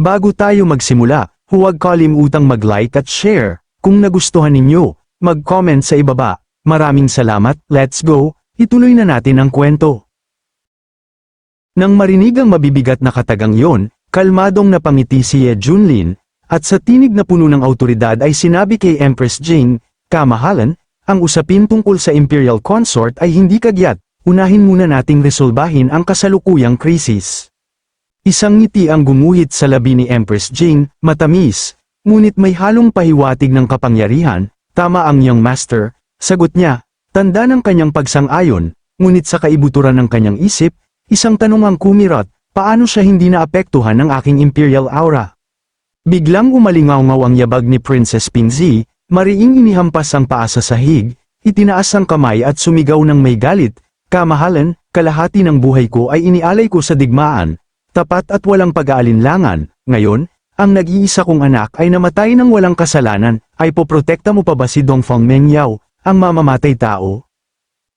Bago tayo magsimula, huwag kalimutang mag-like at share. Kung nagustuhan ninyo, mag-comment sa ibaba. Maraming salamat, let's go, ituloy na natin ang kwento. Nang marinig ang mabibigat na katagang yon, kalmadong napangiti si Ye Junlin, at sa tinig na puno ng autoridad ay sinabi kay Empress Jing, "Kamahalan, ang usapin tungkol sa Imperial Consort ay hindi kagyat, unahin muna nating resolbahin ang kasalukuyang krisis." Isang ngiti ang gumuhit sa labi ni Empress Jing, matamis, ngunit may halong pahiwatig ng kapangyarihan. "Tama ang young master," sagot niya, tanda ng kanyang pagsang-ayon, ngunit sa kaibuturan ng kanyang isip, isang tanong ang kumirat, paano siya hindi naapektuhan ng aking imperial aura? Biglang umalingaw-ngaw ang yabag ni Princess Pingzi, mariing inihampas ang paa sa sahig, itinaas ang kamay at sumigaw ng may galit, "Kamahalan, kalahati ng buhay ko ay inialay ko sa digmaan, tapat at walang pag-aalinlangan. Ngayon, ang nag-iisa kong anak ay namatay ng walang kasalanan, ay poprotekta mo pa ba si Dongfang Mengyao, ang mamamatay tao?"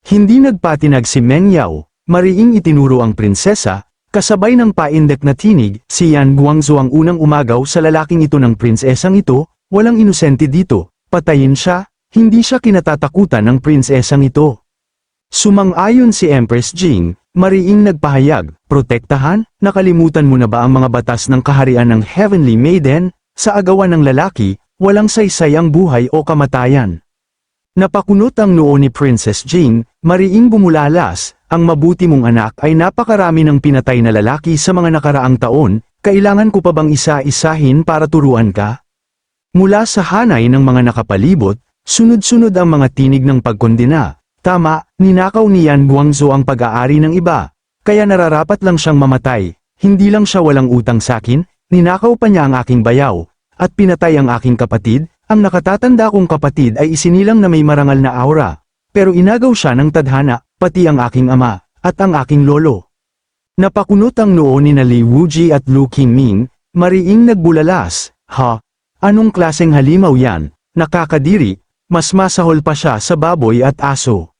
Hindi nagpatinag si Mengyao, mariing itinuro ang prinsesa, kasabay ng paindek na tinig. Si Yan Guangzhou ang unang umagaw sa lalaking ito ng prinsesang ito, "Walang inosente dito, patayin siya." Hindi siya kinatatakutan ng prinsesang ito. Sumang-ayon si Empress Jing, mariing nagpahayag, "Protektahan, nakalimutan mo na ba ang mga batas ng kaharian ng Heavenly Maiden? Sa agawan ng lalaki, walang saysay ang buhay o kamatayan." Napakunot ang noo ni Princess Jing, mariing bumulalas, "Ang mabuti mong anak ay napakarami ng pinatay na lalaki sa mga nakaraang taon, kailangan ko pa bang isa-isahin para turuan ka?" Mula sa hanay ng mga nakapalibot, sunod-sunod ang mga tinig ng pagkondena. "Tama, ninakaw ni Yan Guangzhou ang pag-aari ng iba, kaya nararapat lang siyang mamatay. Hindi lang siya walang utang sakin, ninakaw pa niya ang aking bayaw, at pinatay ang aking kapatid. Ang nakatatanda kong kapatid ay isinilang na may marangal na aura, pero inagaw siya ng tadhana, pati ang aking ama, at ang aking lolo." Napakunot ang noo ni Li Wuji at Lu Qingming, mariing nagbulalas, "Ha? Anong klaseng halimaw yan? Nakakadiri, mas masahol pa siya sa baboy at aso."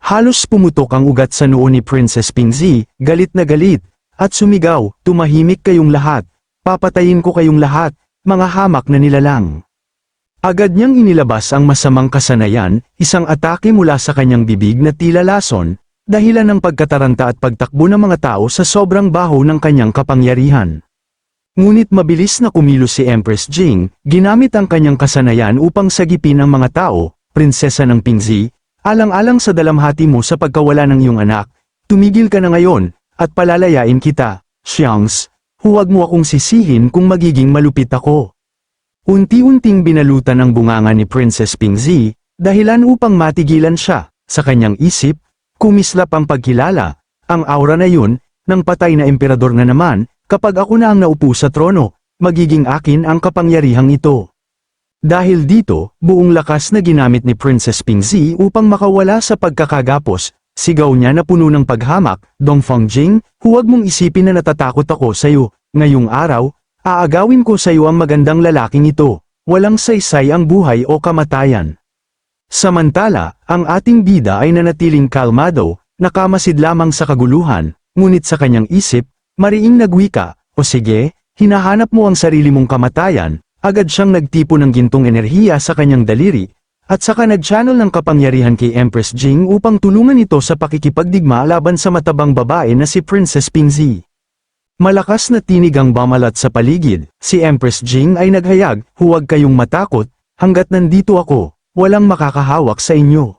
Halos pumutok ang ugat sa noo ni Princess Pingzi, galit na galit, at sumigaw, "Tumahimik kayong lahat, papatayin ko kayong lahat, mga hamak na nilalang." Agad niyang inilabas ang masamang kasanayan, isang atake mula sa kanyang bibig na tila lason, dahilan ng pagkataranta at pagtakbo ng mga tao sa sobrang baho ng kanyang kapangyarihan. Ngunit mabilis na kumilos si Empress Jing, ginamit ang kanyang kasanayan upang sagipin ang mga tao. "Prinsesa ng Pingzi, alang-alang sa dalamhati mo sa pagkawala ng iyong anak, tumigil ka na ngayon, at palalayain kita. Xiangs, huwag mo akong sisihin kung magiging malupit ako." Unti-unting binalutan ang bunganga ni Princess Pingzi, dahilan upang matigilan siya. Sa kanyang isip, kumislap ang pagkilala, ang aura na yun, ng patay na emperador na naman, kapag ako na ang naupo sa trono, magiging akin ang kapangyarihang ito. Dahil dito, buong lakas na ginamit ni Princess Pingzi upang makawala sa pagkakagapos, sigaw niya na puno ng paghamak, "Dongfang Jing, huwag mong isipin na natatakot ako sa iyo. Ngayong araw, aagawin ko sa iyo ang magandang lalaking ito. Walang saysay ang buhay o kamatayan." Samantala, ang ating bida ay nanatiling kalmado, nakamasid lamang sa kaguluhan, ngunit sa kanyang isip, mariing nagwika, "O sige, hinahanap mo ang sarili mong kamatayan." Agad siyang nagtipo ng gintong enerhiya sa kanyang daliri, at saka nag-channel ng kapangyarihan kay Empress Jing upang tulungan ito sa pakikipagdigma laban sa matabang babae na si Princess Pingzi. Malakas na tinig ang bamalat sa paligid, si Empress Jing ay naghayag, "Huwag kayong matakot, hanggat nandito ako, walang makakahawak sa inyo."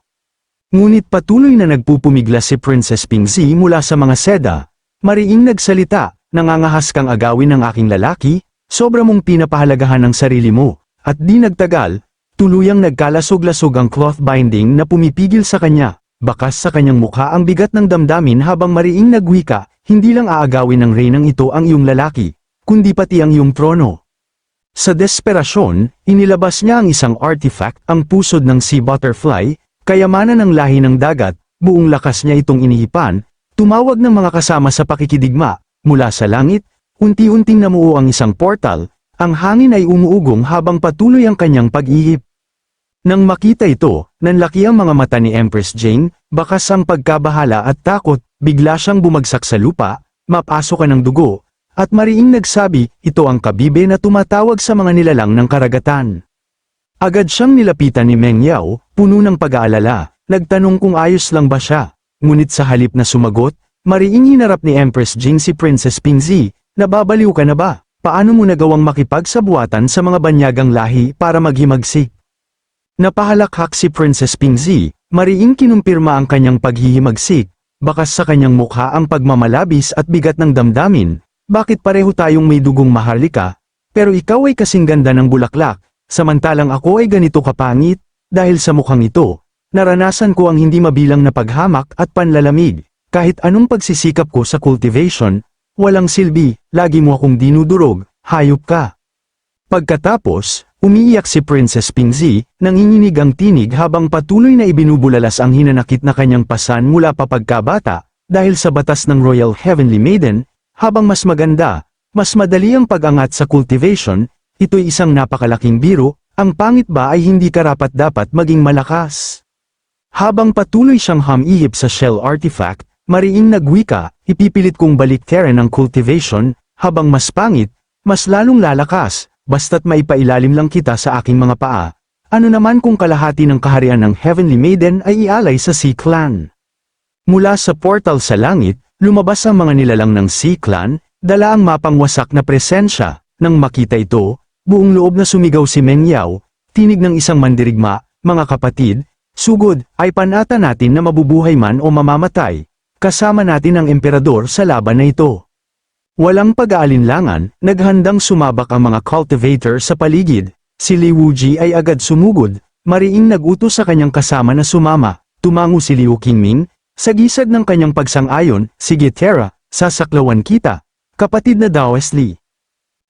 Ngunit patuloy na nagpupumigla si Princess Pingzi mula sa mga seda, mariing nagsalita, "Nangangahas kang agawin ng aking lalaki, sobra mong pinapahalagahan ng sarili mo." At di nagtagal, tuluyang nagkalasog-lasog ang cloth binding na pumipigil sa kanya, bakas sa kanyang mukha ang bigat ng damdamin habang mariing nagwika, "Hindi lang aagawin ng reynang ito ang iyong lalaki, kundi pati ang iyong trono." Sa desperasyon, inilabas niya ang isang artifact, ang pusod ng sea butterfly, kayamanan ng lahi ng dagat, buong lakas niya itong inihipan, tumawag ng mga kasama sa pakikidigma, mula sa langit, unti-unting namuo ang isang portal, ang hangin ay umuugong habang patuloy ang kanyang pag-ihip. Nang makita ito, nanlaki ang mga mata ni Empress Jing, bakas ang pagkabahala at takot, bigla siyang bumagsak sa lupa, "Mapaso ka ng dugo, at mariing nagsabi, ito ang kabibe na tumatawag sa mga nilalang ng karagatan. Agad siyang nilapitan ni Meng Yao, puno ng pag-aalala, nagtanong kung ayos lang ba siya. Ngunit sa halip na sumagot, mariing hinarap ni Empress Jing si Princess Pingzi, nababaliw ka na ba? Paano mo nagawang makipagsabuatan sa mga banyagang lahi para maghimagsik? Napahalakhak si Princess Pingzi, mariing kinumpirma ang kanyang paghihimagsik, bakas sa kanyang mukha ang pagmamalabis at bigat ng damdamin. Bakit pareho tayong may dugong maharlika, pero ikaw ay kasing ganda ng bulaklak, samantalang ako ay ganito kapangit? Dahil sa mukhang ito, naranasan ko ang hindi mabilang na paghamak at panlalamig. Kahit anong pagsisikap ko sa cultivation, walang silbi, lagi mo akong dinudurog, hayop ka. Pagkatapos, umiiyak si Princess Pingzi, nanginginig ang tinig habang patuloy na ibinubulalas ang hinanakit na kanyang pasan mula pa pagkabata, dahil sa batas ng Royal Heavenly Maiden, habang mas maganda, mas madali ang pag-angat sa cultivation, ito'y isang napakalaking biro, ang pangit ba ay hindi karapat-dapat maging malakas. Habang patuloy siyang humihip sa shell artifact, mariing nagwika, ipipilit kong baliktaran ang cultivation, habang mas pangit, mas lalong lalakas, basta't maipailalim lang kita sa aking mga paa. Ano naman kung kalahati ng kaharian ng Heavenly Maiden ay ialay sa Sea Clan? Mula sa portal sa langit, lumabas ang mga nilalang ng Sea Clan, dala ang mapangwasak na presensya. Nang makita ito, buong loob na sumigaw si Meng Yao, tinig ng isang mandirigma, mga kapatid, sugod, ay panata natin na mabubuhay man o mamamatay. Kasama natin ang emperador sa laban na ito. Walang pag-aalinlangan, naghandang sumabak ang mga cultivator sa paligid. Si Li Wuji ay agad sumugod, mariing nagutos sa kanyang kasama na sumama. Tumango si Liu Qingming, sa gisag ng kanyang pagsang-ayon, sige Terra, sasaklawan kita, kapatid na Daoist Li.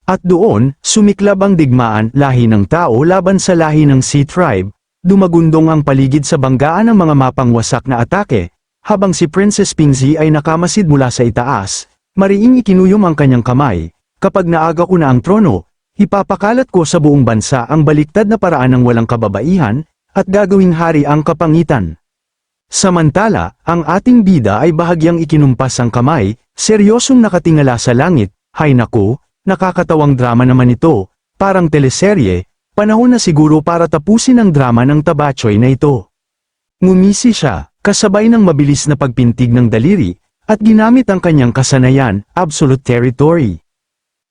At doon, sumiklab ang digmaan, lahi ng tao laban sa lahi ng Sea Tribe, dumagundong ang paligid sa banggaan ng mga mapangwasak na atake, habang si Princess Pingzi ay nakamasid mula sa itaas, mariing ikinuyom ang kanyang kamay, kapag naaga ko na ang trono, ipapakalat ko sa buong bansa ang baliktad na paraan ng walang kababaihan, at gagawing hari ang kapangitan. Samantala, ang ating bida ay bahagyang ikinumpas ang kamay, seryosong nakatingala sa langit, hay naku, nakakatawang drama naman ito, parang teleserye, panahon na siguro para tapusin ang drama ng tabachoy na ito. Ngumisi siya, kasabay ng mabilis na pagpintig ng daliri, at ginamit ang kanyang kasanayan, absolute territory.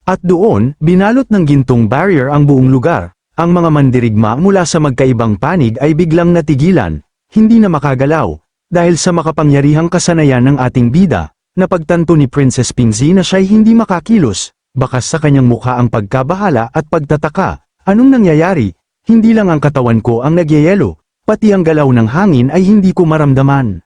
At doon, binalot ng gintong barrier ang buong lugar, ang mga mandirigma mula sa magkaibang panig ay biglang natigilan, hindi na makagalaw, dahil sa makapangyarihang kasanayan ng ating bida, napagtanto ni Princess Pingzi na siya'y hindi makakilos, bakas sa kanyang mukha ang pagkabahala at pagtataka. Anong nangyayari? Hindi lang ang katawan ko ang nagyayelo, pati ang galaw ng hangin ay hindi ko maramdaman.